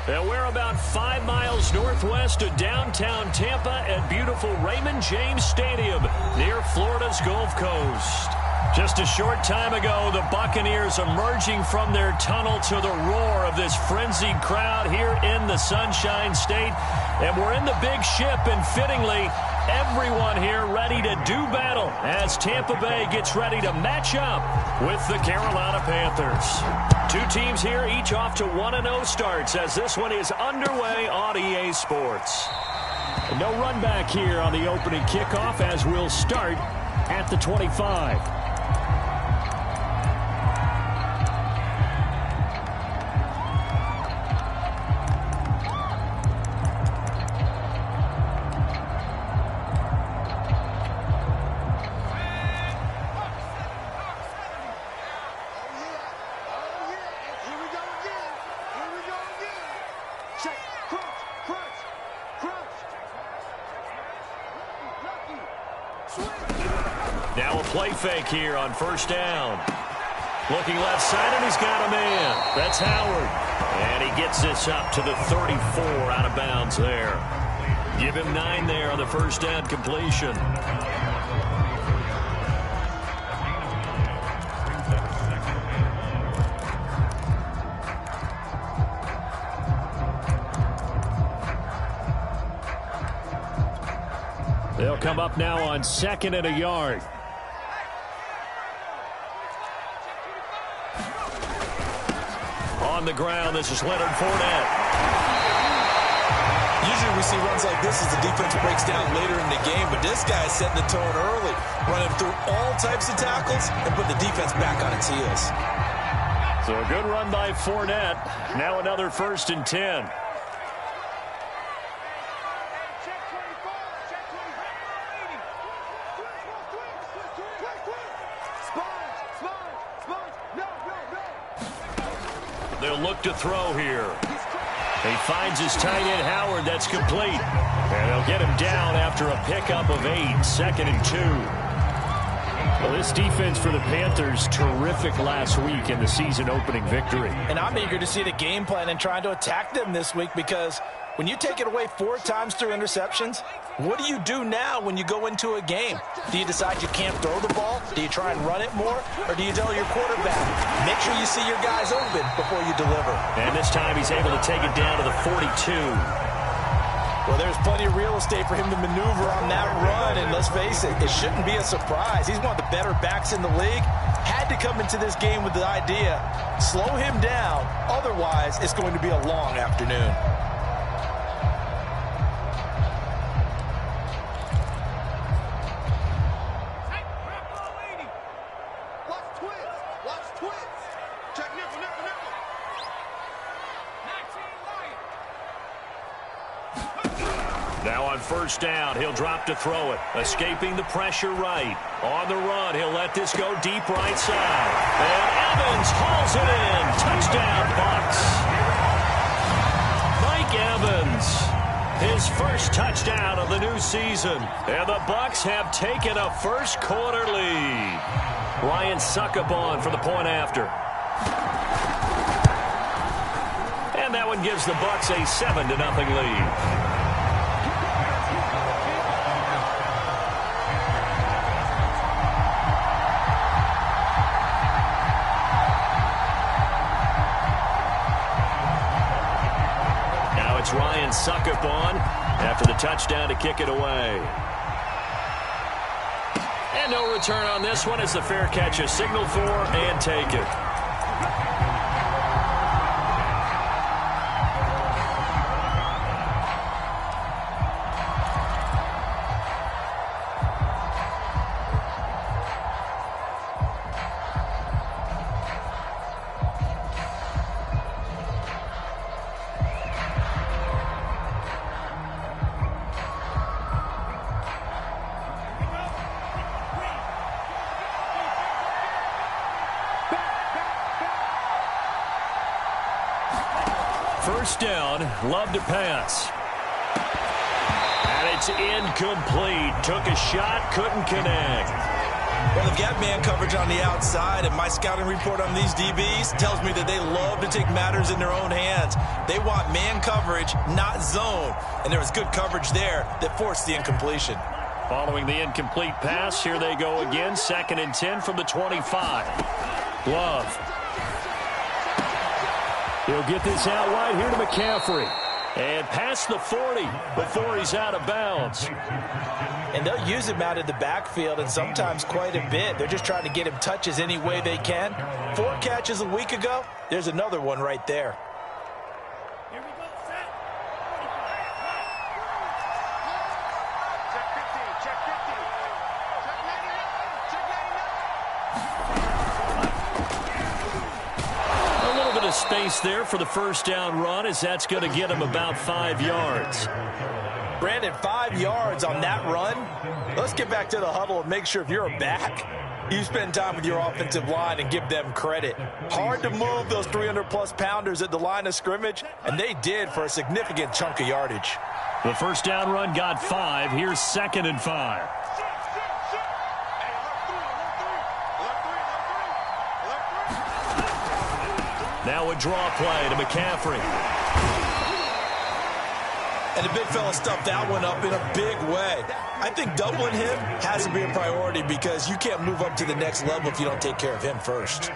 And we're about 5 miles northwest of downtown Tampa at beautiful Raymond James Stadium near Florida's Gulf Coast. Just a short time ago, the Buccaneers emerging from their tunnel to the roar of this frenzied crowd here in the Sunshine State. And we're in the big ship, and fittingly, everyone here ready to do battle as Tampa Bay gets ready to match up with the Carolina Panthers. Two teams here, each off to 1-0 starts as this one is underway on EA Sports. And no run back here on the opening kickoff as we'll start at the 25. Now a play fake here on first down. Looking left side, and he's got a man. That's Howard. And he gets this up to the 34 out of bounds there. Give him 9 there on the first down completion. They'll come up now on 2nd and a yard. On the ground, this is Leonard Fournette. Usually we see runs like this as the defense breaks down later in the game, but this guy is setting the tone early, running through all types of tackles and put the defense back on its heels. So a good run by Fournette. Now another 1st and 10. They'll look to throw here. He finds his tight end, Howard. That's complete. And they'll get him down after a pickup of 8. 2nd and 2. Well, this defense for the Panthers, terrific last week in the season-opening victory. And I'm eager to see the game plan and trying to attack them this week, because when you take it away 4 times through interceptions, what do you do now when you go into a game? Do you decide you can't throw the ball? Do you try and run it more? Or do you tell your quarterback, make sure you see your guys open before you deliver? And this time he's able to take it down to the 42. Well, there's plenty of real estate for him to maneuver on that run, and let's face it, it shouldn't be a surprise. He's one of the better backs in the league. Had to come into this game with the idea, slow him down, otherwise it's going to be a long afternoon. Now on first down, he'll drop to throw it. Escaping the pressure right. On the run, he'll let this go deep right side. And Evans hauls it in. Touchdown, Bucs. Mike Evans, his first touchdown of the new season. And the Bucs have taken a first quarter lead. Ryan Succop for the point after. And that one gives the Bucs a 7-0 lead. It's Ryan Succop after the touchdown to kick it away. And no return on this one as the fair catch is signaled for and taken. First down, Love to pass. And it's incomplete. Took a shot, couldn't connect. Well, they've got man coverage on the outside, and my scouting report on these DBs tells me that they love to take matters in their own hands. They want man coverage, not zone, and there was good coverage there that forced the incompletion. Following the incomplete pass, here they go again, 2nd and 10 from the 25. Love. He'll get this out wide here to McCaffrey. And past the 40 before he's out of bounds. And they'll use him out in the backfield, and sometimes quite a bit. They're just trying to get him touches any way they can. 4 catches a week ago. There's another one right there. Here we go, set. Check 50, check 50. A little bit of space there for the first down run, as that's going to get him about 5 yards. Brandon, 5 yards on that run. Let's get back to the huddle and make sure if you're a back, you spend time with your offensive line and give them credit. Hard to move those 300-plus pounders at the line of scrimmage, and they did for a significant chunk of yardage. The first down run got 5. Here's 2nd and 5. Now a draw play to McCaffrey. And the big fella stuffed that one up in a big way. I think doubling him has to be a priority because you can't move up to the next level if you don't take care of him first.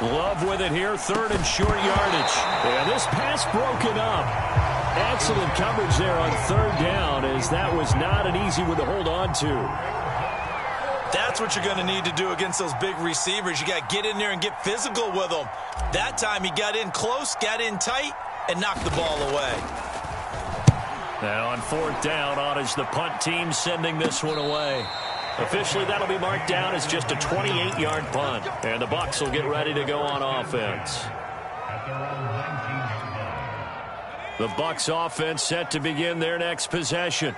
Love with it here, 3rd and short yardage. And this pass broken up. Excellent coverage there on 3rd down, as that was not an easy one to hold on to. That's what you're going to need to do against those big receivers. You got to get in there and get physical with them. That time he got in close, got in tight, and knocked the ball away. Now on 4th down, on is the punt team sending this one away. Officially, that'll be marked down as just a 28-yard punt. And the Bucs will get ready to go on offense. The Bucs offense set to begin their next possession.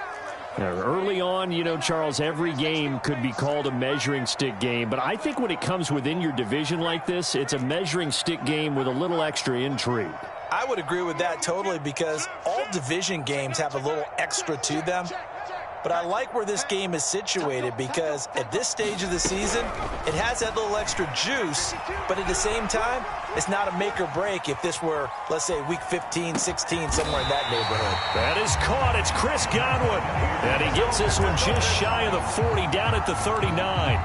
Now, early on, you know, Charles, every game could be called a measuring stick game. But I think when it comes within your division like this, it's a measuring stick game with a little extra intrigue. I would agree with that totally because all division games have a little extra to them. But I like where this game is situated because at this stage of the season, it has that little extra juice, but at the same time, it's not a make or break if this were, let's say, week 15, 16, somewhere in that neighborhood. That is caught. It's Chris Godwin. And he gets this one just shy of the 40, down at the 39.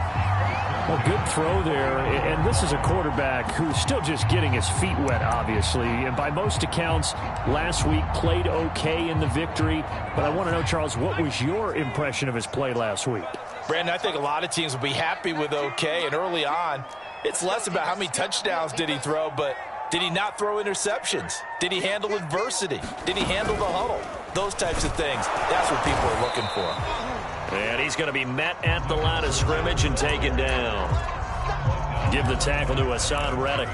Well, good throw there, and this is a quarterback who's still just getting his feet wet, obviously. And by most accounts, last week played okay in the victory. But I want to know, Charles, what was your impression of his play last week? Brandon, I think a lot of teams will be happy with okay, and early on, it's less about how many touchdowns did he throw, but did he not throw interceptions? Did he handle adversity? Did he handle the huddle? Those types of things, that's what people are looking for. And he's going to be met at the line of scrimmage and taken down. Give the tackle to Hassan Reddick.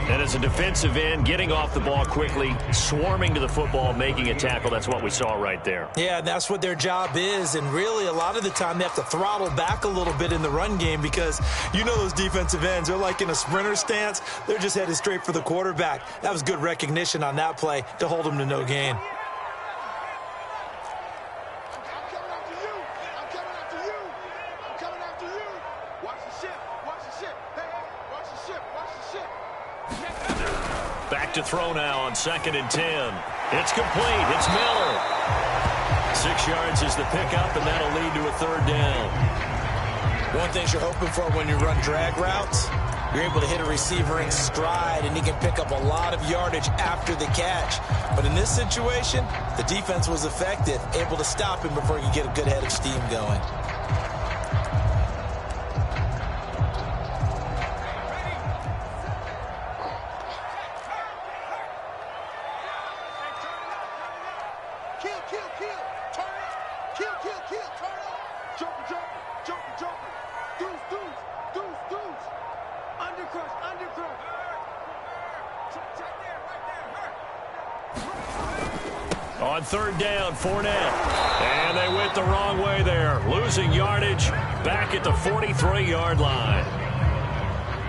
And as a defensive end, getting off the ball quickly, swarming to the football, making a tackle. That's what we saw right there. Yeah, and that's what their job is. And really, a lot of the time, they have to throttle back a little bit in the run game because you know those defensive ends, they're like in a sprinter stance. They're just headed straight for the quarterback. That was good recognition on that play to hold them to no gain. Back to throw now on 2nd and 10. It's complete. It's Miller. 6 yards is the pickup, and that'll lead to a 3rd down. One thing you're hoping for when you run drag routes, you're able to hit a receiver in stride, and he can pick up a lot of yardage after the catch. But in this situation, the defense was effective, able to stop him before he could get a good head of steam going. On third down, Fournette. And they went the wrong way there. Losing yardage back at the 43-yard line.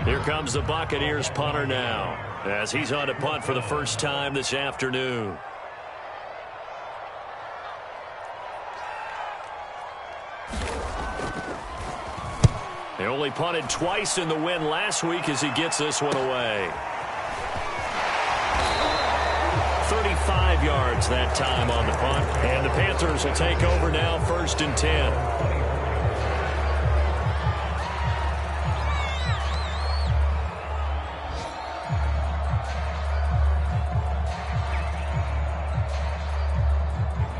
Here comes the Buccaneers punter now, as he's on to punt for the first time this afternoon. They only punted twice in the win last week as he gets this one away. 35 yards that time on the punt. And the Panthers will take over now, 1st and 10.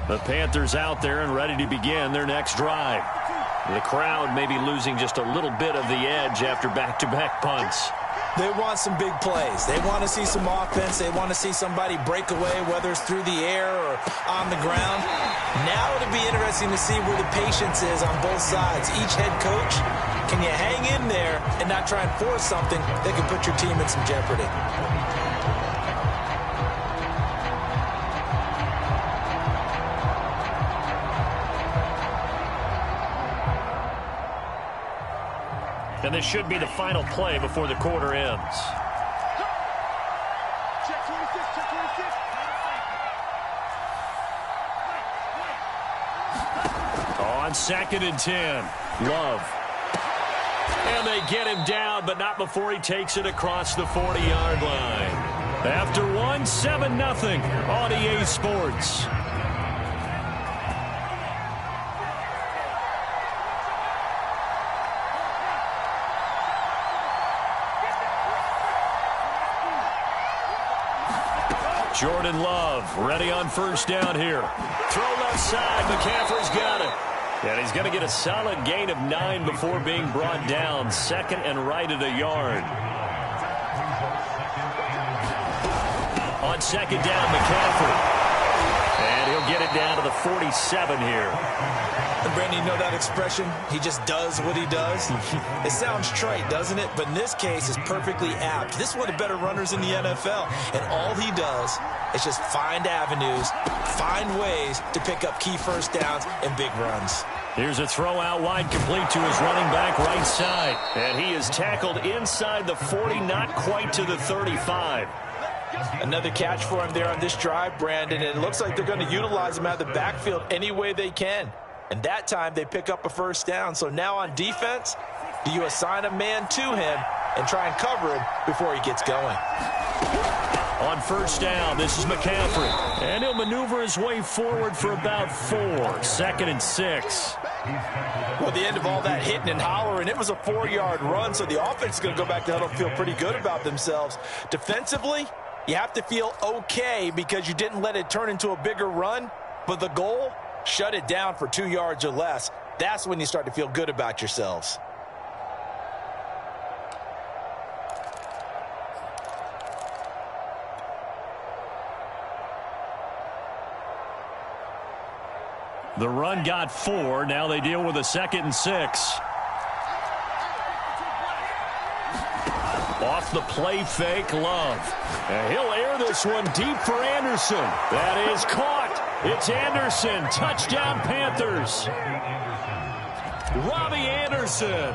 The Panthers out there and ready to begin their next drive. The crowd may be losing just a little bit of the edge after back-to-back punts. They want some big plays. They want to see some offense. They want to see somebody break away, whether it's through the air or on the ground. Now it'll be interesting to see where the patience is on both sides. Each head coach, can you hang in there and not try and force something that can put your team in some jeopardy? And this should be the final play before the quarter ends. Check 26, check 26. On 2nd and 10, Love. And they get him down, but not before he takes it across the 40-yard line. After one, 7-0 on EA Sports. Jordan Love ready on 1st down here. Throw left side. McCaffrey's got it. And he's going to get a solid gain of 9 before being brought down. 2nd and right at a yard. On 2nd down, McCaffrey. And he'll get it down to the 47 here. And Brandon, you know that expression? He just does what he does. It sounds trite, doesn't it? But in this case, it's perfectly apt. This is one of the better runners in the NFL. And all he does is just find avenues, find ways to pick up key 1st downs and big runs. Here's a throw out wide, complete to his running back right side. And he is tackled inside the 40, not quite to the 35. Another catch for him there on this drive, Brandon. And it looks like they're going to utilize him out of the backfield any way they can. And that time they pick up a 1st down. So now on defense, do you assign a man to him and try and cover him before he gets going? On 1st down, this is McCaffrey. And he'll maneuver his way forward for about 4. 2nd and 6. Well, the end of all that hitting and hollering, it was a 4-yard run, so the offense is going to go back to huddle and feel pretty good about themselves. Defensively, you have to feel okay because you didn't let it turn into a bigger run, but the goal, shut it down for 2 yards or less. That's when you start to feel good about yourselves. The run got 4. Now they deal with a 2nd and 6. Off the play fake, Love. And he'll air this one deep for Anderson. That is caught. It's Anderson. Touchdown, Panthers. Robbie Anderson.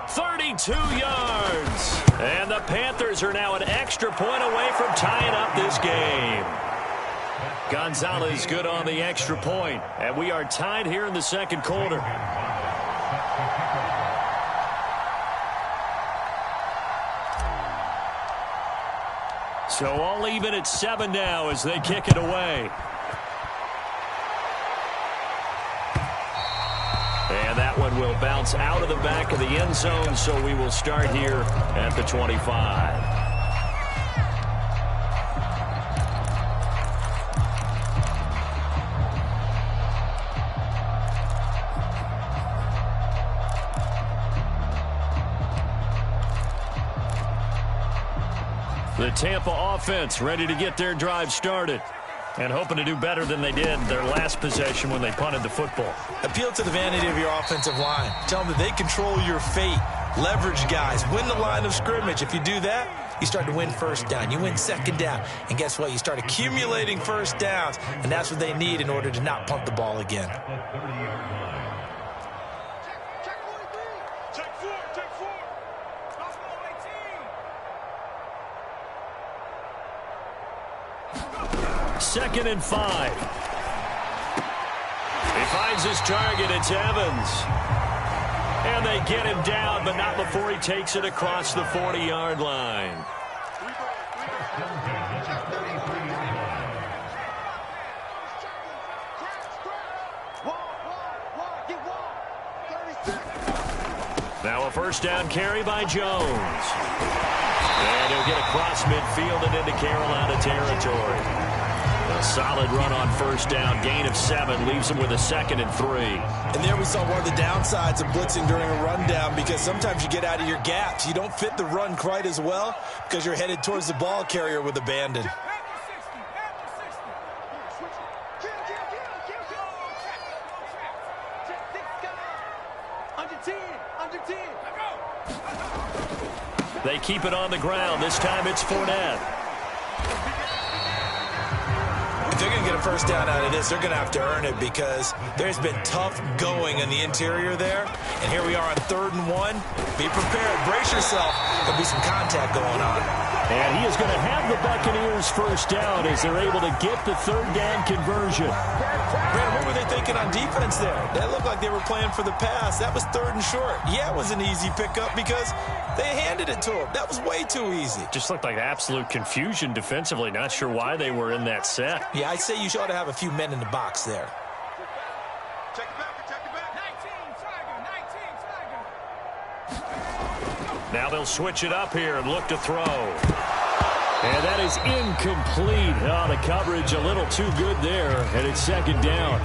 32 yards. And the Panthers are now an extra point away from tying up this game. Gonzalez good on the extra point. And we are tied here in the 2nd quarter. So all even at 7 now as they kick it away. And that one will bounce out of the back of the end zone, so we will start here at the 25. The Tampa offense ready to get their drive started and hoping to do better than they did their last possession when they punted the football. Appeal to the vanity of your offensive line. Tell them that they control your fate. leverage guys, win the line of scrimmage. If you do that, you start to win first down. You win second down. And guess what? You start accumulating first downs, and that's what they need in order to not punt the ball again. Second and 5. He finds his target. It's Evans. And they get him down, but not before he takes it across the 40-yard line. Now a first down carry by Jones. And he'll get across midfield and into Carolina territory. A solid run on first down. Gain of 7 leaves him with a 2nd and 3. And there we saw one of the downsides of blitzing during a rundown, because sometimes you get out of your gaps. You don't fit the run quite as well because you're headed towards the ball carrier with abandon. They keep it on the ground. This time it's Fournette. If they're going to get a first down out of this, they're going to have to earn it, because there's been tough going in the interior there. And here we are on 3rd and 1. Be prepared. Brace yourself. There'll be some contact going on. And he is going to have the Buccaneers first down as they're able to get the 3rd down conversion. Brandon, what were they thinking on defense there? That looked like they were playing for the pass. That was 3rd and short. Yeah, it was an easy pickup because they handed it to him. That was way too easy. Just looked like absolute confusion defensively. Not sure why they were in that set. Yeah, I'd say you ought to have a few men in the box there. Check it back, check it back. 19 Tiger. Now they'll switch it up here and look to throw. And that is incomplete. Oh, the coverage a little too good there, and it's 2nd down.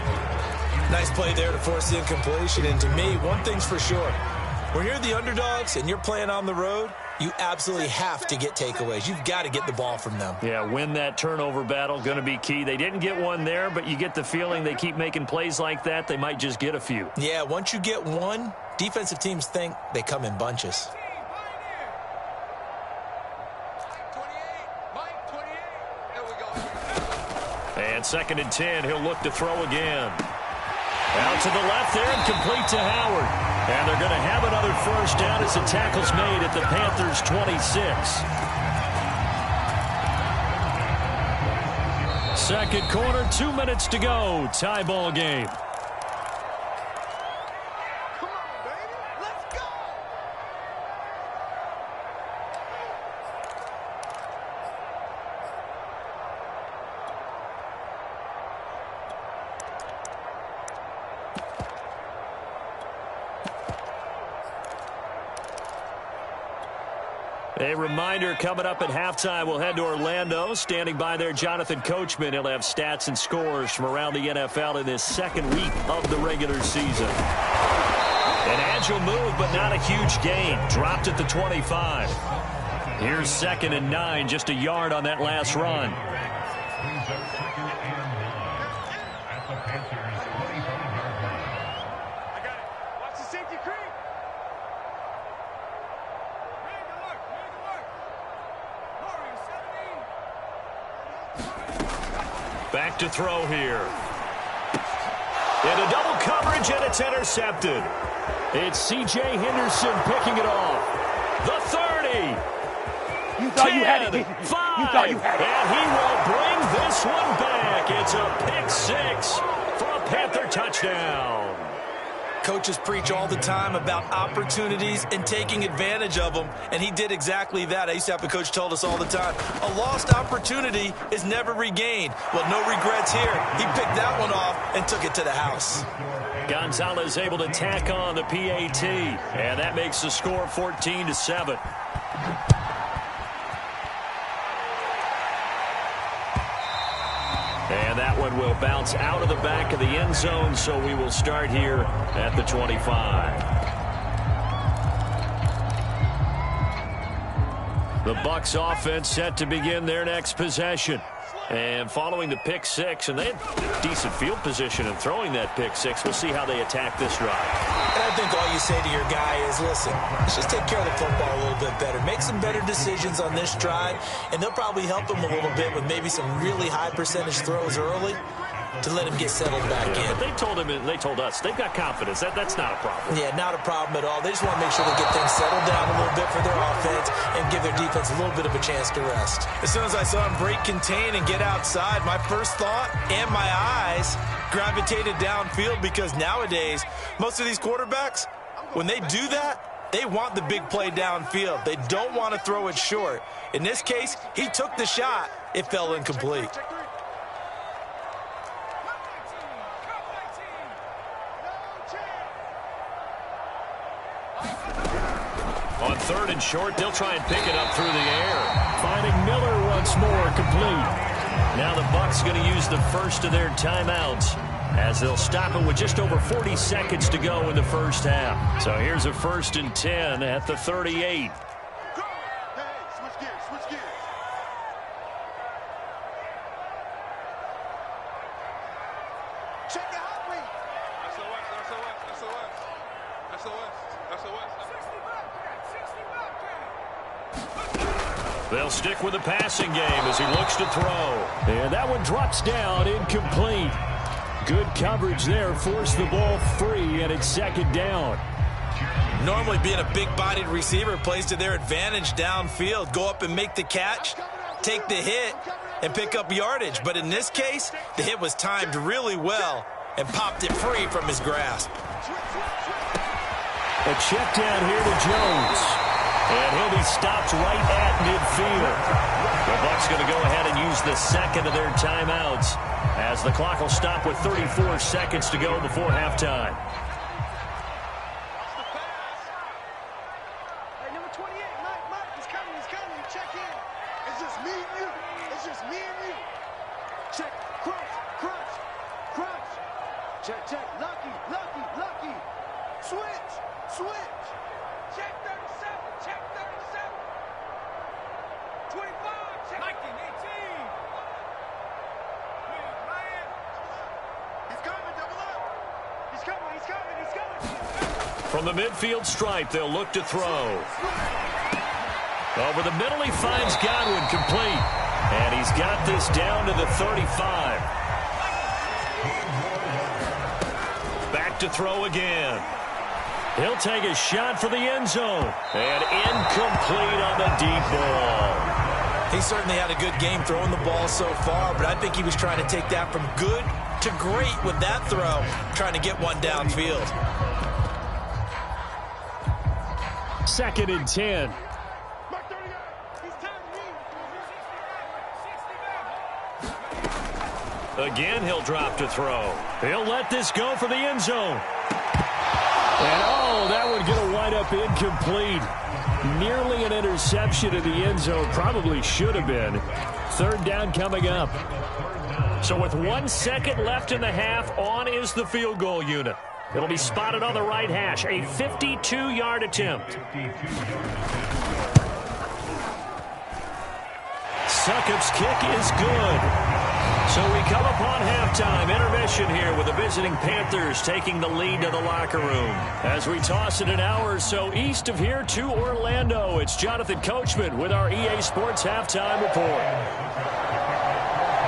Nice play there to force the incompletion. And to me, one thing's for sure. When you're the underdogs and you're playing on the road, you absolutely have to get takeaways. You've got to get the ball from them. Yeah, win that turnover battle, going to be key. They didn't get one there, but you get the feeling they keep making plays like that, they might just get a few. Yeah, once you get one, defensive teams think they come in bunches. And 2nd and 10, he'll look to throw again. Out to the left there and complete to Howard. And they're going to have another first down as the tackle's made at the Panthers' 26. Second quarter, 2 minutes to go. Tie ball game. Come on, baby. Let's go. A reminder, coming up at halftime, we'll head to Orlando. Standing by there, Jonathan Coachman. He'll have stats and scores from around the NFL in this 2nd week of the regular season. An agile move, but not a huge gain. Dropped at the 25. Here's 2nd and 9, just a yard on that last run. Back to throw here. Into double coverage, and it's intercepted. It's C.J. Henderson picking it off. The 30. You thought 10, you had it. 5, You thought you had it. and he will bring this one back. It's a pick 6 for a Panther touchdown. Coaches preach all the time about opportunities and taking advantage of them, and he did exactly that. I used to have a coach told us all the time, a lost opportunity is never regained. Well, no regrets here. He picked that one off and took it to the house. Gonzalez able to tack on the PAT, and that makes the score 14-7. And that one will bounce out of the back of the end zone, so we will start here at the 25. The Bucs offense set to begin their next possession. And following the pick 6, and they had decent field position in throwing that pick 6. We'll see how they attack this drive. And I I think all you say to your guy is, listen, let's just take care of the football a little bit better. Make some better decisions on this drive, and they'll probably help him a little bit with maybe some really high percentage throws early to let him get settled back in. But they told us they've got confidence. That's not a problem. Yeah, not a problem at all. They just want to make sure they get things settled down a little bit for their offense and give their defense a little bit of a chance to rest. As soon as I saw him break contain and get outside, my first thought and my eyes gravitated downfield, because nowadays, most of these quarterbacks, when they do that, they want the big play downfield. They don't want to throw it short. In this case, he took the shot. It fell incomplete. On 3rd and short, they'll try and pick it up through the air. Finding Miller once more, complete. Now the Bucs going to use the first of their timeouts as they'll stop it with just over 40 seconds to go in the first half. So here's a 1st and 10 at the 38. Hey, switch gears, switch gears. Check it out, Reed. They'll stick with the passing game as he looks to throw. And that one drops down, incomplete. Good coverage there, forced the ball free, and it's 2nd down. Normally being a big-bodied receiver plays to their advantage downfield. Go up and make the catch, take the hit, and pick up yardage. But in this case, the hit was timed really well and popped it free from his grasp. A check down here to Jones. And he'll be stopped right at midfield. The Bucs going to go ahead and use the second of their timeouts as the clock will stop with 34 seconds to go before halftime. Hey, number 28, Mike, he's coming, check in. It's just me and you. It's just me and you. Check, crunch. Check, lucky. Switch. Check 37, check 37. 25, check 19, 18. He's coming, double up. He's coming. From the midfield stripe, they'll look to throw. Over the middle, he finds Godwin, complete. And he's got this down to the 35. Back to throw again. He'll take a shot for the end zone. And incomplete on the deep ball. He certainly had a good game throwing the ball so far, but I think he was trying to take that from good to great with that throw, trying to get one downfield. 2nd and 10. Again, he'll drop to throw. He'll let this go for the end zone. And, that one going to wind up incomplete. Nearly an interception in the end zone. Probably should have been. 3rd down coming up. So with 1 second left in the half, on is the field goal unit. It'll be spotted on the right hash. A 52-yard attempt. Succop's kick is good. So we come upon halftime intermission here with the visiting Panthers taking the lead to the locker room. As we toss it an hour or so east of here to Orlando, it's Jonathan Coachman with our EA Sports Halftime Report.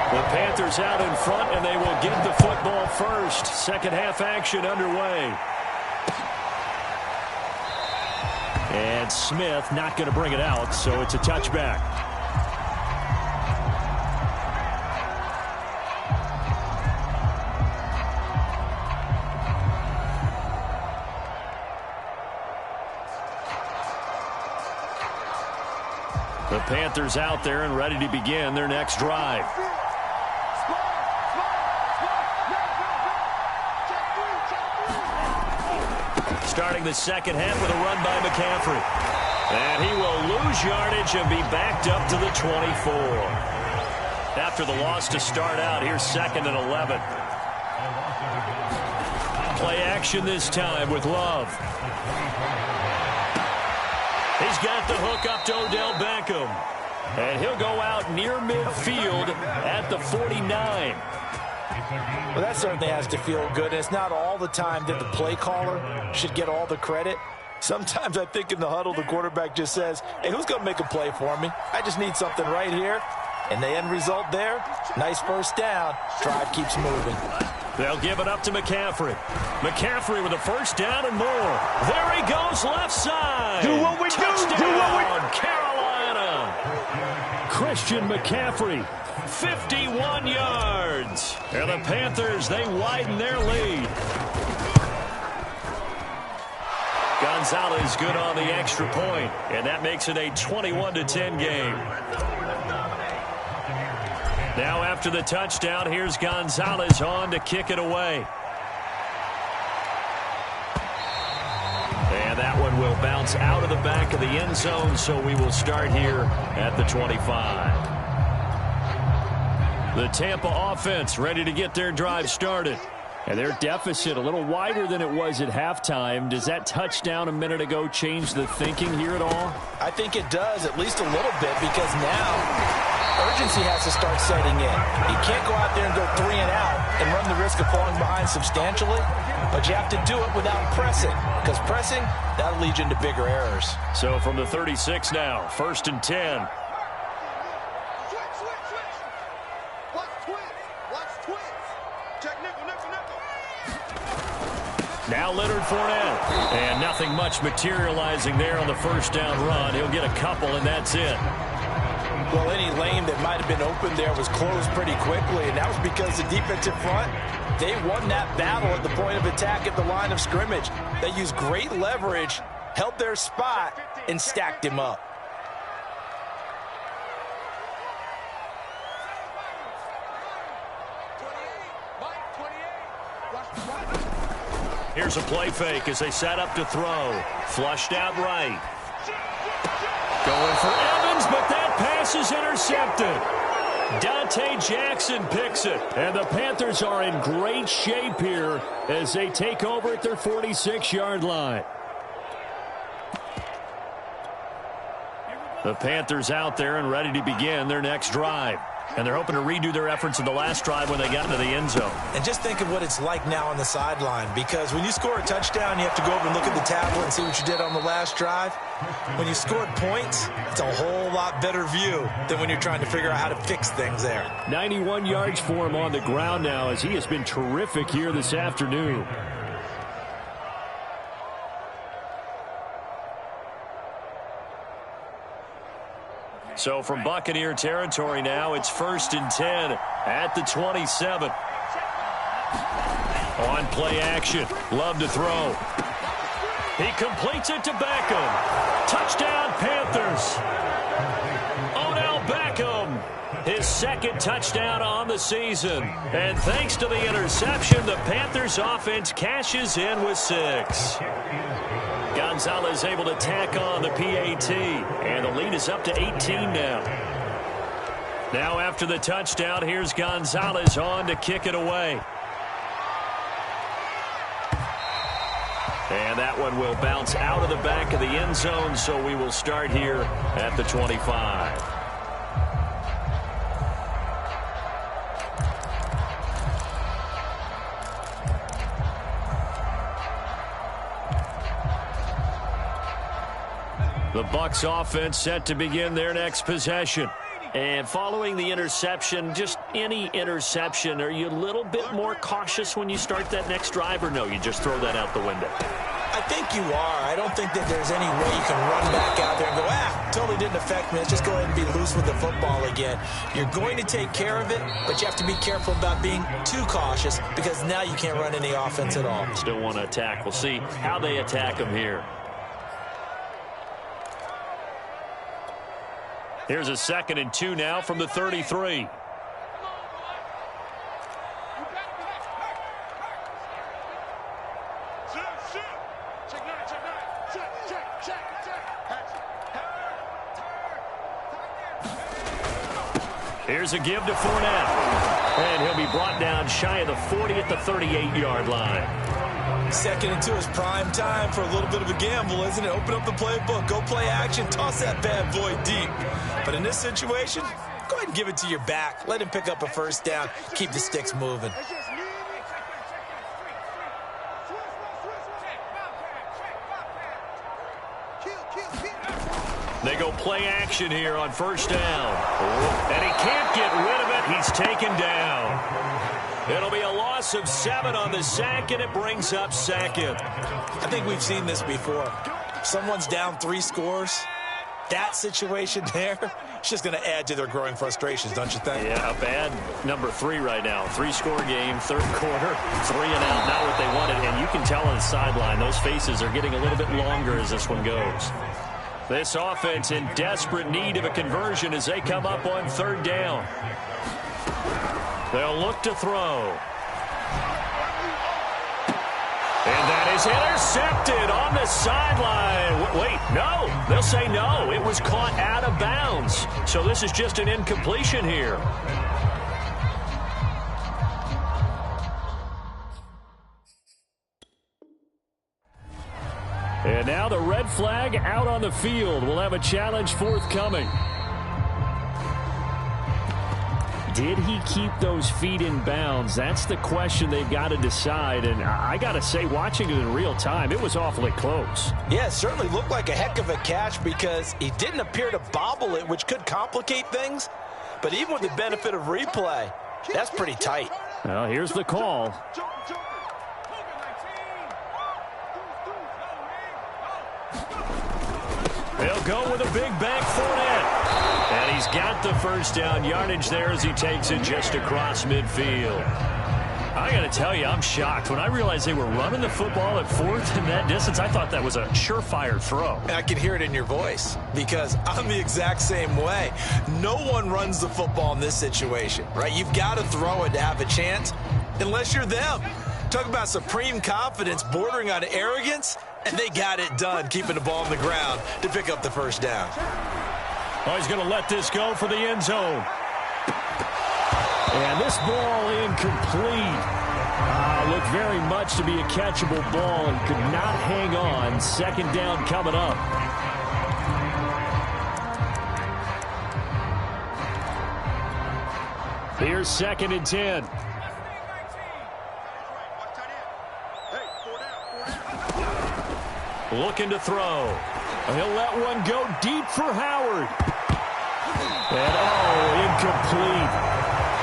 The Panthers out in front, and they will get the football first. Second half action underway. And Smith not going to bring it out, so it's a touchback. The Panthers out there and ready to begin their next drive. Starting the second half with a run by McCaffrey. And he will lose yardage and be backed up to the 24. After the loss to start out, here's 2nd and 11. Play action this time with Love. He's got the hook up to Odell Beckham. And he'll go out near midfield at the 49. Well, that certainly has to feel good. And it's not all the time that the play caller should get all the credit. Sometimes I think in the huddle, the quarterback just says, hey, who's going to make a play for me? I just need something right here. And the end result there, nice first down. Drive keeps moving. They'll give it up to McCaffrey. McCaffrey with a first down and more. There he goes, left side. Do what we Touchdown, do what we Carolina. Christian McCaffrey, 51 yards. And the Panthers, they widen their lead. Gonzalez good on the extra point, and that makes it a 21-10 game. Now after the touchdown, here's Gonzalez on to kick it away. And that one will bounce out of the back of the end zone, so we will start here at the 25. The Tampa offense ready to get their drive started. And their deficit a little wider than it was at halftime. Does that touchdown a minute ago change the thinking here at all? I think it does, at least a little bit, because now urgency has to start setting in. You can't go out there and go 3 and out and run the risk of falling behind substantially, but you have to do it without pressing, because pressing, that'll lead you into bigger errors. So from the 36 now, 1st and 10. Now Leonard Fournette. And nothing much materializing there on the first down run. He'll get a couple, and that's it. Well, any lane that might have been open there was closed pretty quickly, and that was because the defensive front, they won that battle at the point of attack at the line of scrimmage. They used great leverage, held their spot, and stacked him up. Here's a play fake as they set up to throw. Flushed out right. Going for Evans, but that pass is intercepted. Dante Jackson picks it. And the Panthers are in great shape here as they take over at their 46-yard line. The Panthers out there and ready to begin their next drive. And they're hoping to redo their efforts in the last drive when they got into the end zone. And just think of what it's like now on the sideline, because when you score a touchdown, you have to go over and look at the tablet and see what you did on the last drive. When you scored points, it's a whole lot better view than when you're trying to figure out how to fix things there. 91 yards for him on the ground now as he has been terrific here this afternoon. So from Buccaneer territory now, it's 1st and 10 at the 27. On play action. Love to throw. He completes it to Beckham. Touchdown, Panthers. Odell Beckham. His 2nd touchdown on the season. And thanks to the interception, the Panthers offense cashes in with 6. Gonzalez able to tack on the PAT, and the lead is up to 18 now. Now after the touchdown, here's Gonzalez on to kick it away. And that one will bounce out of the back of the end zone, so we will start here at the 25. The Bucs offense set to begin their next possession. And following the interception, just any interception, are you a little bit more cautious when you start that next drive, or no, you just throw that out the window? I think you are. I don't think that there's any way you can run back out there and go, totally didn't affect me. Let's just go ahead and be loose with the football again. You're going to take care of it, but you have to be careful about being too cautious, because now you can't run any offense at all. Still want to attack. We'll see how they attack them here. Here's a 2nd and 2 now from the 33. Here's a give to Fournette. And he'll be brought down shy of the 40 at the 38-yard line. 2nd and 2 is prime time for a little bit of a gamble, isn't it? Open up the playbook, go play action, toss that bad boy deep. But in this situation, go ahead and give it to your back. Let him pick up a first down. Keep the sticks moving. It's just They go play action here on first down. And he can't get rid of it. He's taken down. It'll be a loss of 7 on the sack, and it brings up second. I think we've seen this before. Someone's down 3 scores. That situation there, it's just going to add to their growing frustrations, don't you think? Yeah, a bad number 3 right now. 3-score game, third quarter, 3 and out, not what they wanted. And you can tell on the sideline, those faces are getting a little bit longer as this one goes. This offense in desperate need of a conversion as they come up on third down. They'll look to throw. And that is intercepted on the sideline. Wait, no. They'll say no. It was caught out of bounds. So this is just an incompletion here. And now the red flag out on the field. We'll have a challenge forthcoming. Did he keep those feet in bounds? That's the question they've got to decide. And I got to say, watching it in real time, it was awfully close. Yeah, it certainly looked like a heck of a catch because he didn't appear to bobble it, which could complicate things. But even with the benefit of replay, that's pretty tight. Well, here's the call. They'll go with a big bank Fournette. And he's got the first down yardage there as he takes it just across midfield. I got to tell you, I'm shocked. When I realized they were running the football at 4th in that distance, I thought that was a surefire throw. And I can hear it in your voice because I'm the exact same way. No one runs the football in this situation, right? You've got to throw it to have a chance unless you're them. Talk about supreme confidence bordering on arrogance, and they got it done, keeping the ball on the ground to pick up the first down. Oh, he's going to let this go for the end zone. And this ball incomplete. Looked very much to be a catchable ball and could not hang on. Second down coming up. Here's 2nd and 10. Looking to throw. He'll let one go deep for Howard. And, incomplete.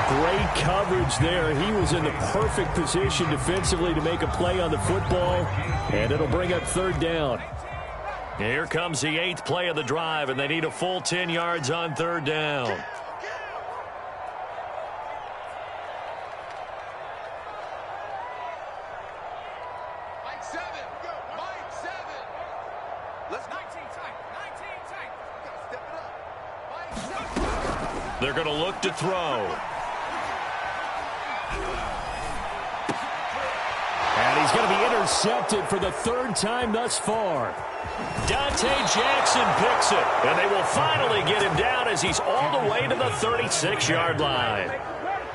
Great coverage there. He was in the perfect position defensively to make a play on the football, and it'll bring up third down. Here comes the 8th play of the drive, and they need a full 10 yards on third down. They're going to look to throw. And he's going to be intercepted for the 3rd time thus far. Dante Jackson picks it, and they will finally get him down as he's all the way to the 36-yard line.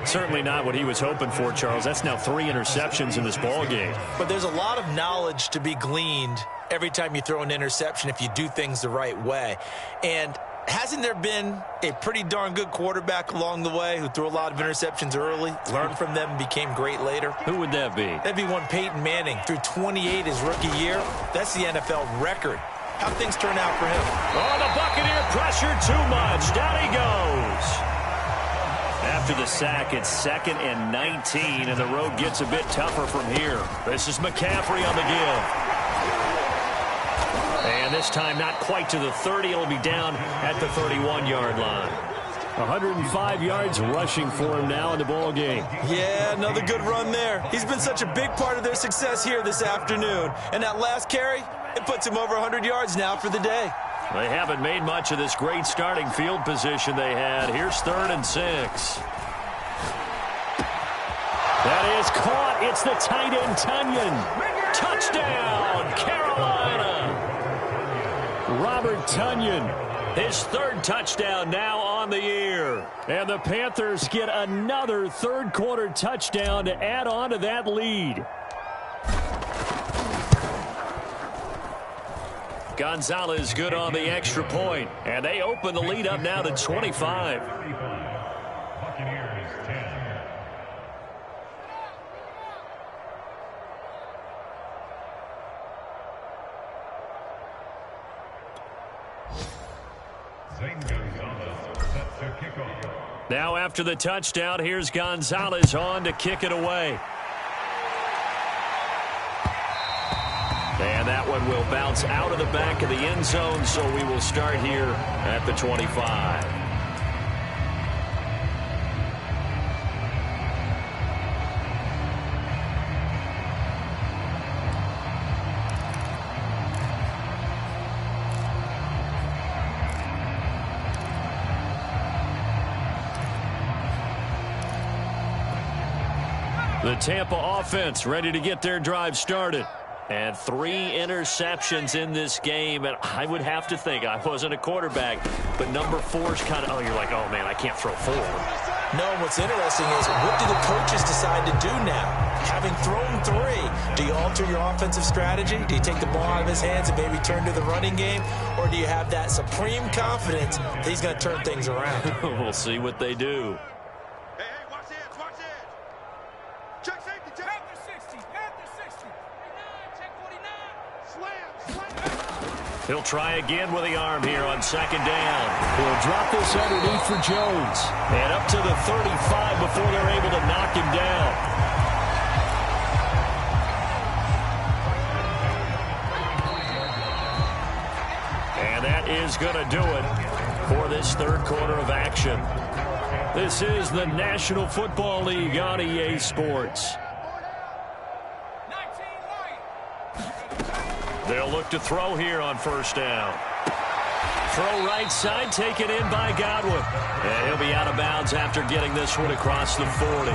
Certainly not what he was hoping for, Charles. That's now 3 interceptions in this ball game. But there's a lot of knowledge to be gleaned every time you throw an interception if you do things the right way. And hasn't there been a pretty darn good quarterback along the way who threw a lot of interceptions early, learned from them, and became great later? Who would that be? That'd be one Peyton Manning. Threw 28 his rookie year. That's the NFL record. How'd things turn out for him? Oh, the Buccaneer pressure too much. Down he goes. After the sack, it's 2nd and 19, and the road gets a bit tougher from here. This is McCaffrey on the give. And this time not quite to the 30. It'll be down at the 31-yard line. 105 yards rushing for him now in the ball game. Yeah, another good run there. He's been such a big part of their success here this afternoon. And that last carry, it puts him over 100 yards now for the day. They haven't made much of this great starting field position they had. Here's 3rd and 6. That is caught. It's the tight end, Tunyon. Touchdown, Carolina. Robert Tunyon, his 3rd touchdown now on the year. And the Panthers get another third-quarter touchdown to add on to that lead. Gonzalez good on the extra point. And they open the lead up now to 25. Now after the touchdown, here's Gonzalez on to kick it away. And that one will bounce out of the back of the end zone, so we will start here at the 25. The Tampa offense ready to get their drive started. And 3 interceptions in this game. And I would have to think, I wasn't a quarterback, but number 4's kind of, you're like, oh, man, I can't throw 4. No, what's interesting is what do the coaches decide to do now? Having thrown 3, do you alter your offensive strategy? Do you take the ball out of his hands and maybe turn to the running game? Or do you have that supreme confidence that he's going to turn things around? We'll see what they do. Hey, watch the edge, watch the edge. Check safety, check. Panther 60, Panther 60. 49, check 49. Slam. He'll try again with the arm here on second down. He'll drop this underneath for Jones. And up to the 35 before they're able to knock him down. And that is going to do it for this third quarter of action. This is the National Football League on EA Sports. They'll look to throw here on first down. Throw right side, taken in by Godwin. And he'll be out of bounds after getting this one across the 40.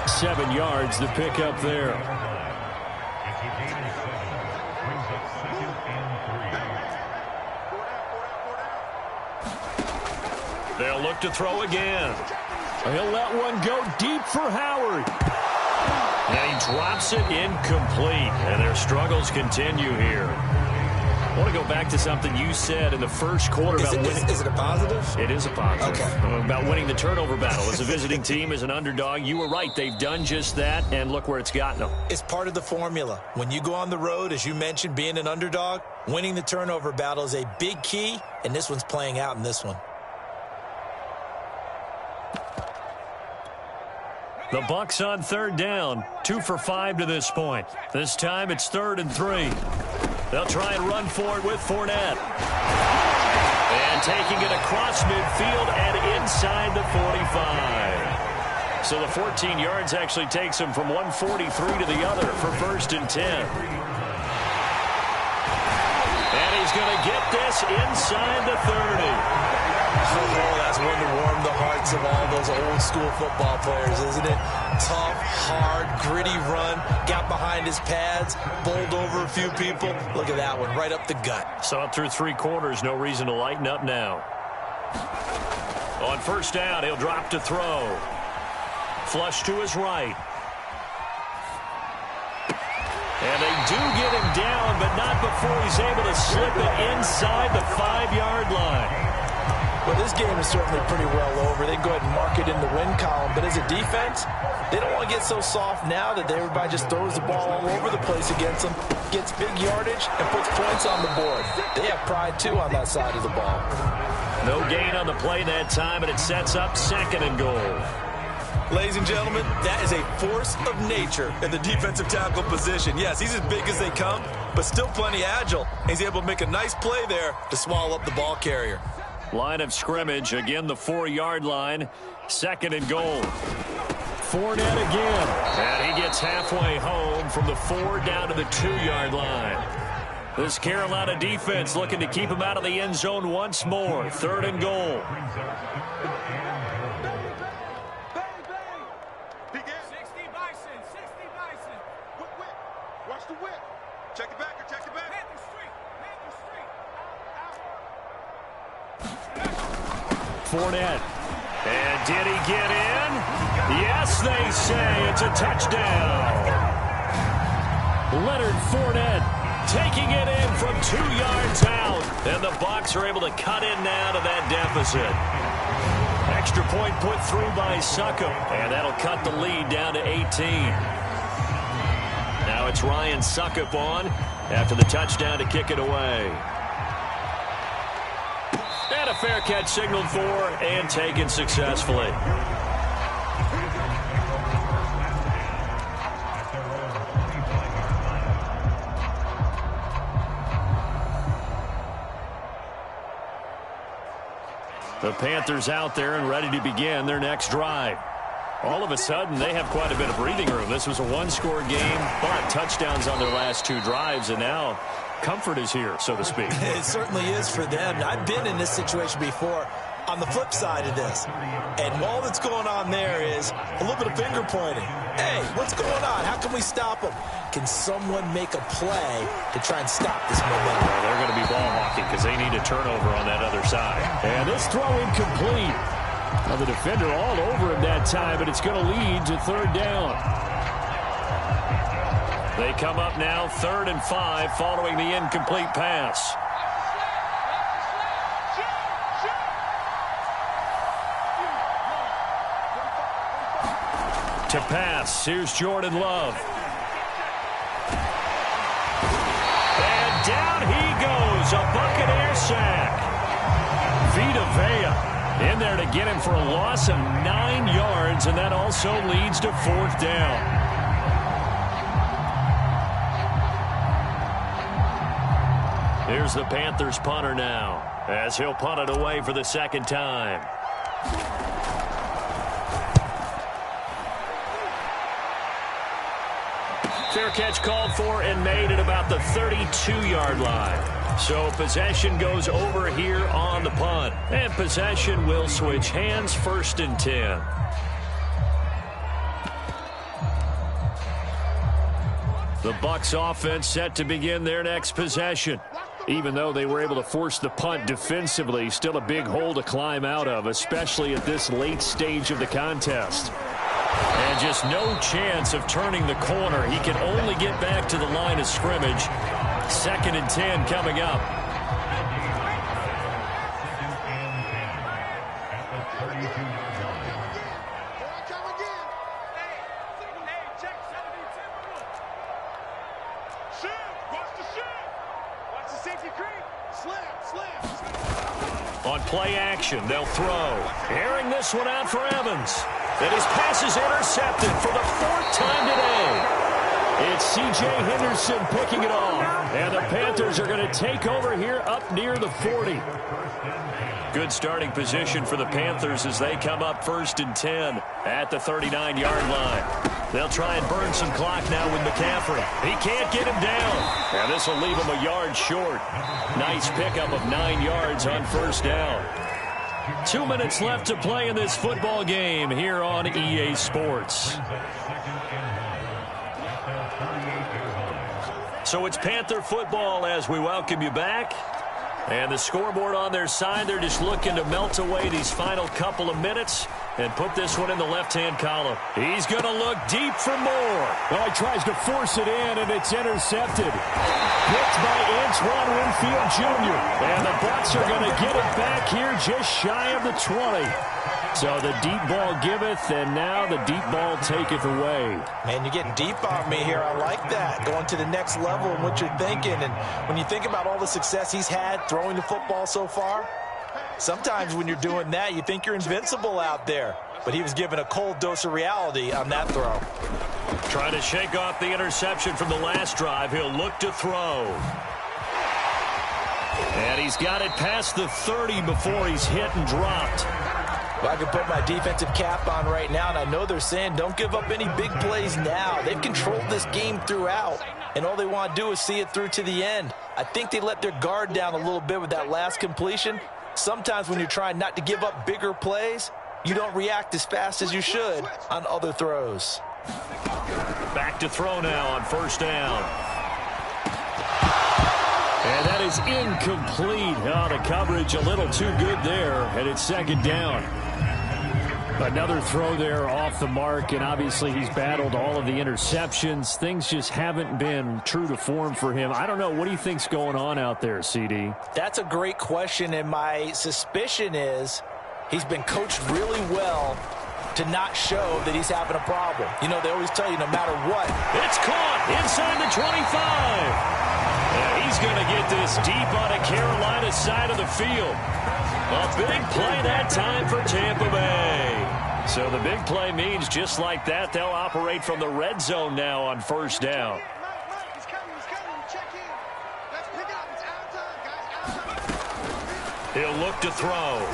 7 yards to pick up there. They'll look to throw again. He'll let one go deep for Howard. And he drops it incomplete. And their struggles continue here. I want to go back to something you said in the first quarter about winning. Is it a positive? It is a positive. Okay. About winning the turnover battle. As a visiting team, as an underdog, you were right. They've done just that, and look where it's gotten them. It's part of the formula. When you go on the road, as you mentioned, being an underdog, winning the turnover battle is a big key, and this one's playing out in this one. The Bucs on third down. 2 for 5 to this point. This time it's 3rd and 3. They'll try and run for it with Fournette. And taking it across midfield and inside the 45. So the 14 yards actually takes him from 143 to the other for 1st and 10. And he's going to get this inside the 30. Oh, that's one to warm the hearts of all those old school football players, isn't it? Tough, hard, gritty run, got behind his pads, bowled over a few people. Look at that one, right up the gut. So up through 3 quarters, no reason to lighten up now. On first down, he'll drop to throw. Flush to his right. And they do get him down, but not before he's able to slip it inside the 5-yard line. Well, this game is certainly pretty well over. They can go ahead and mark it in the win column. But as a defense, they don't want to get so soft now that everybody just throws the ball all over the place against them, gets big yardage, and puts points on the board. They have pride, too, on that side of the ball. No gain on the play that time, and it sets up 2nd and goal. Ladies and gentlemen, that is a force of nature in the defensive tackle position. Yes, he's as big as they come, but still plenty agile. He's able to make a nice play there to swallow up the ball carrier. Line of scrimmage, again the 4-yard line, 2nd and goal. Fournette again, and he gets halfway home from the 4 down to the 2-yard line. This Carolina defense looking to keep him out of the end zone once more. 3rd and goal. 60 Bison, 60 Bison. Whip. Watch the whip. Check it back. Panther Street. Fournette. And did he get in? Yes, they say it's a touchdown. Leonard Fournette taking it in from 2 yards out. And the Bucs are able to cut in now to that deficit. Extra point put through by Succop. And that'll cut the lead down to 18. Now it's Ryan Succop on after the touchdown to kick it away. And And a fair catch signaled for and taken successfully. The Panthers out there and ready to begin their next drive. All of a sudden, they have quite a bit of breathing room. This was a one-score game, but touchdowns on their last 2 drives, and now comfort is here, so to speak. It certainly is for them. I've been in this situation before on the flip side of this. And all that's going on there is a little bit of finger pointing. Hey, what's going on? How can we stop them? Can someone make a play to try and stop this momentum? Well, they're going to be ball hawking because they need a turnover on that other side. And this throw incomplete. Now the defender all over him that time, but it's going to lead to 3rd down. They come up now 3rd and 5 following the incomplete pass. To pass, here's Jordan Love. And down he goes, a Buccaneer sack. Vita Vea in there to get him for a loss of 9 yards, and that also leads to 4th down. Here's the Panthers punter now, as he'll punt it away for the 2nd time. Fair catch called for and made at about the 32-yard line. So possession goes over here on the punt. And possession will switch hands, 1st and 10. The Bucs offense set to begin their next possession. Even though they were able to force the punt defensively, still a big hole to climb out of, especially at this late stage of the contest. And just no chance of turning the corner. He can only get back to the line of scrimmage. 2nd and 10 coming up. On play action, they'll throw. Airing this one out for Evans. And his pass is intercepted for the 4th time today. It's C.J. Henderson picking it off. And the Panthers are going to take over here up near the 40. Good starting position for the Panthers as they come up 1st and 10 at the 39-yard line. They'll try and burn some clock now with McCaffrey. He can't get him down. And this will leave him a yard short. Nice pickup of 9 yards on 1st down. 2 minutes left to play in this football game here on EA Sports. So it's Panther football as we welcome you back. And the scoreboard on their side, they're just looking to melt away these final couple of minutes and put this one in the left-hand column. He's going to look deep for more. Well, he tries to force it in, and it's intercepted. Picked by Antoine Winfield Jr. And the Bucs are going to get it back here just shy of the 20. So the deep ball giveth, and now the deep ball taketh away. Man, you're getting deep on me here. I like that. Going to the next level and what you're thinking. And when you think about all the success he's had throwing the football so far, sometimes when you're doing that, you think you're invincible out there. But he was given a cold dose of reality on that throw. Trying to shake off the interception from the last drive. He'll look to throw. And he's got it past the 30 before he's hit and dropped. Well, I can put my defensive cap on right now, and I know they're saying don't give up any big plays now. They've controlled this game throughout, and all they want to do is see it through to the end. I think they let their guard down a little bit with that last completion. Sometimes when you're trying not to give up bigger plays, you don't react as fast as you should on other throws. Back to throw now on 1st down. And that is incomplete. Oh, the coverage a little too good there, and it's 2nd down. Another throw there off the mark, and obviously he's battled all of the interceptions. Things just haven't been true to form for him. I don't know. What do you think's going on out there, CD? That's a great question, and my suspicion is he's been coached really well to not show that he's having a problem. You know, they always tell you no matter what. It's caught inside the 25. And he he's going to get this deep on the Carolina side of the field. A big play that time for Tampa Bay. So the big play means just like that, they'll operate from the red zone now on first down. He'll look to throw.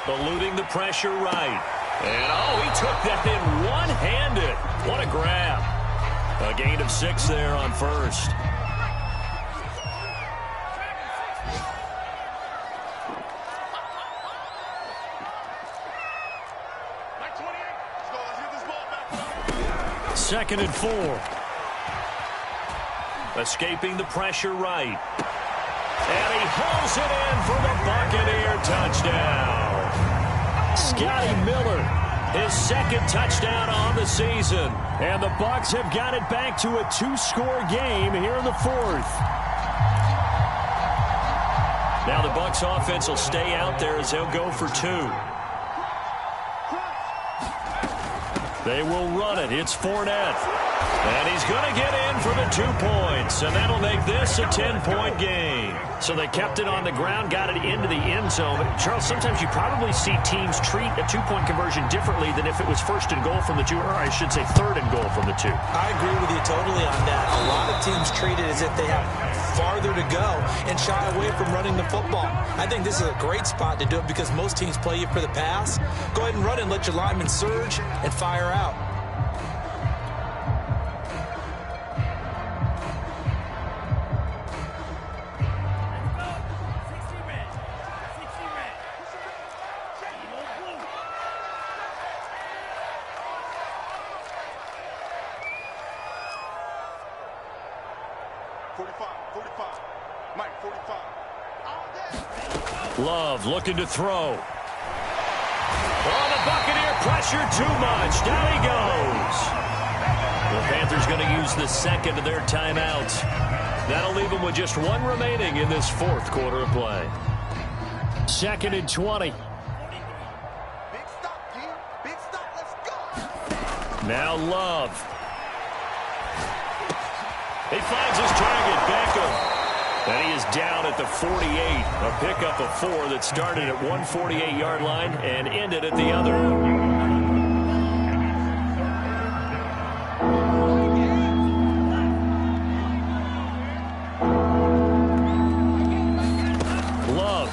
Eluding the pressure right. And, oh, he took that in one-handed. What a grab. A gain of 6 there on first. Second and 4. Escaping the pressure right. And he hauls it in for the Buccaneer touchdown. Scotty Miller, his second touchdown on the season. And the Bucs have got it back to a 2-score game here in the 4th. Now the Bucs offense will stay out there as they'll go for 2. They will run it. It's Fournette. And he's going to get in for the 2 points. And that'll make this a 10-point game. So they kept it on the ground, got it into the end zone. But Charles, sometimes you probably see teams treat a 2-point conversion differently than if it was first and goal from the 2, or I should say third and goal from the 2. I agree with you totally on that. A lot of teams treat it as if they have farther to go and shy away from running the football. I think this is a great spot to do it because most teams play you for the pass. Go ahead and run it and let your linemen surge and fire out. Love looking to throw. Oh, the Buccaneer pressure too much. Down he goes. The Panthers going to use the second of their timeouts. That'll leave them with just 1 remaining in this 4th quarter of play. Second and 20. Big stop, G. Big stop. Let's go. Now Love. He finds his target, Beckham. And he is down at the 48. A pickup of 4 that started at 148-yard line and ended at the other. Love.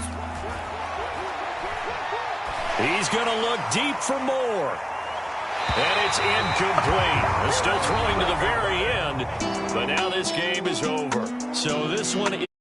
He's going to look deep for more. And it's incomplete. Still throwing to the very end. But now this game is over. So this one